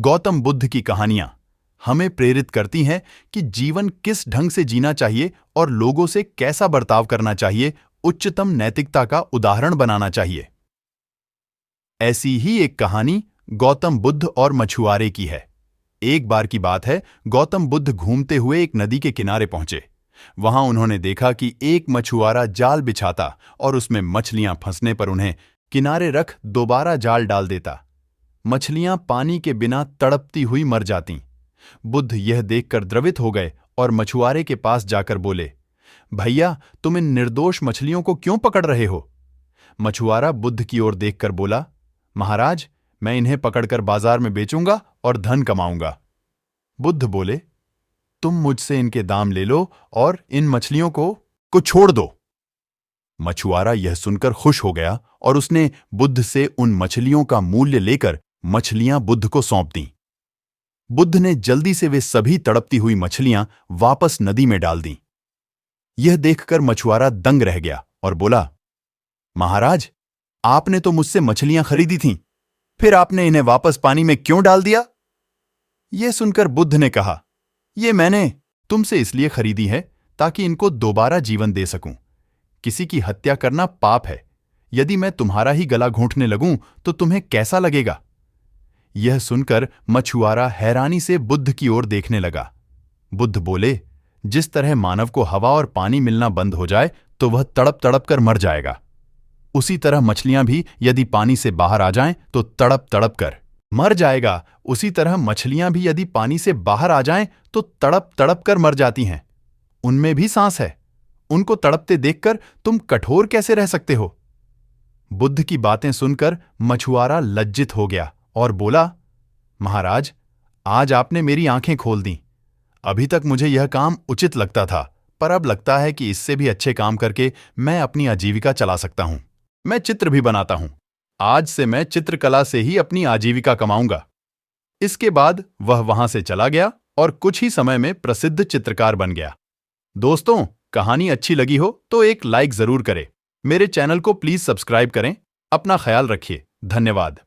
गौतम बुद्ध की कहानियां हमें प्रेरित करती हैं कि जीवन किस ढंग से जीना चाहिए और लोगों से कैसा बर्ताव करना चाहिए, उच्चतम नैतिकता का उदाहरण बनाना चाहिए। ऐसी ही एक कहानी गौतम बुद्ध और मछुआरे की है। एक बार की बात है, गौतम बुद्ध घूमते हुए एक नदी के किनारे पहुंचे। वहां उन्होंने देखा कि एक मछुआरा जाल बिछाता और उसमें मछलियां फंसने पर उन्हें किनारे रख दोबारा जाल डाल देता। मछलियां पानी के बिना तड़पती हुई मर जातीं। बुद्ध यह देखकर द्रवित हो गए और मछुआरे के पास जाकर बोले, भैया, तुम इन निर्दोष मछलियों को क्यों पकड़ रहे हो? मछुआरा बुद्ध की ओर देखकर बोला, महाराज, मैं इन्हें पकड़कर बाजार में बेचूंगा और धन कमाऊंगा। बुद्ध बोले, तुम मुझसे इनके दाम ले लो और इन मछलियों को छोड़ दो। मछुआरा यह सुनकर खुश हो गया और उसने बुद्ध से उन मछलियों का मूल्य लेकर मछलियां बुद्ध को सौंप दीं। बुद्ध ने जल्दी से वे सभी तड़पती हुई मछलियां वापस नदी में डाल दीं। यह देखकर मछुआरा दंग रह गया और बोला, महाराज, आपने तो मुझसे मछलियां खरीदी थीं, फिर आपने इन्हें वापस पानी में क्यों डाल दिया? यह सुनकर बुद्ध ने कहा, ये मैंने तुमसे इसलिए खरीदी है ताकि इनको दोबारा जीवन दे सकूं। किसी की हत्या करना पाप है। यदि मैं तुम्हारा ही गला घोंटने लगूं तो तुम्हें कैसा लगेगा? यह सुनकर मछुआरा हैरानी से बुद्ध की ओर देखने लगा। बुद्ध बोले, जिस तरह मानव को हवा और पानी मिलना बंद हो जाए तो वह तड़प तड़प कर मर जाएगा, उसी तरह मछलियां भी यदि पानी से बाहर आ जाएं तो तड़प तड़प कर मर जाएगा। उसी तरह मछलियां भी यदि पानी से बाहर आ जाएं तो तड़प तड़प कर मर जाती हैं। उनमें भी सांस है। उनको तड़पते देखकर तुम कठोर कैसे रह सकते हो? बुद्ध की बातें सुनकर मछुआरा लज्जित हो गया और बोला, महाराज, आज आपने मेरी आंखें खोल दी। अभी तक मुझे यह काम उचित लगता था, पर अब लगता है कि इससे भी अच्छे काम करके मैं अपनी आजीविका चला सकता हूं। मैं चित्र भी बनाता हूं। आज से मैं चित्रकला से ही अपनी आजीविका कमाऊंगा। इसके बाद वह वहां से चला गया और कुछ ही समय में प्रसिद्ध चित्रकार बन गया। दोस्तों, कहानी अच्छी लगी हो तो एक लाइक जरूर करें। मेरे चैनल को प्लीज सब्सक्राइब करें। अपना ख्याल रखिए। धन्यवाद।